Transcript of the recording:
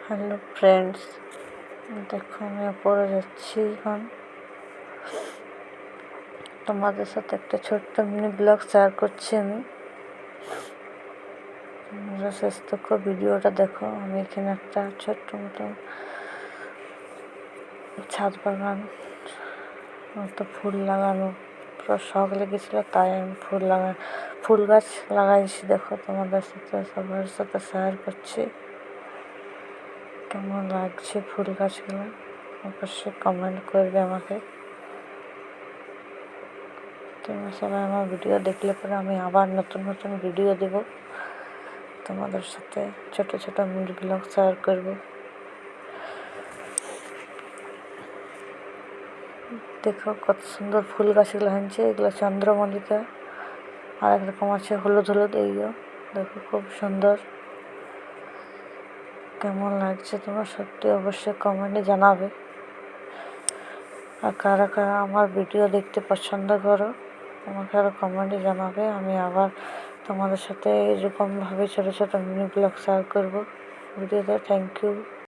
Hello friends, দেখো আমি উপরে যাচ্ছি। এখন তোমাদের সাথে একটা ছোট্ট মিনি ব্লগ শেয়ার করছি। তোমরা শেষ থেকে ভিডিওটা দেখো। আমি এখানে একটা ছোট্ট মতো ছাদ বাগান মতো ফুল লাগানো পুরো শখ লেগেছিলো, তাই আমি ফুল গাছ লাগাইছি। দেখো তোমাদের সাথে সবার সাথে শেয়ার করছি। কেমন লাগছে ফুল গাছগুলো অবশ্যই কমেন্ট করবে আমাকে। তোমরা সবাই আমার ভিডিও দেখলে পরে আমি আবার নতুন নতুন ভিডিও দেব, তোমাদের সাথে ছোট ছোট মিনি ব্লগ শেয়ার করব। দেখো কত সুন্দর ফুল গাছগুলো হয়েছে। এগুলো চন্দ্রমল্লিকা, আর একরকম আছে হলুদ হলুদ। এইগুলো দেখো খুব সুন্দর। কেমন লাগছে তোমার সত্যি অবশ্যই কমেন্টে জানাবে। আর কারা কারা আমার ভিডিও দেখতে পছন্দ করো আমাকে আরও কমেন্টে জানাবে। আমি আবার তোমাদের সাথে এরকমভাবে ছোটো ছোটো মিনি ব্লগ শেয়ার করবো ভিডিওতে। Thank you.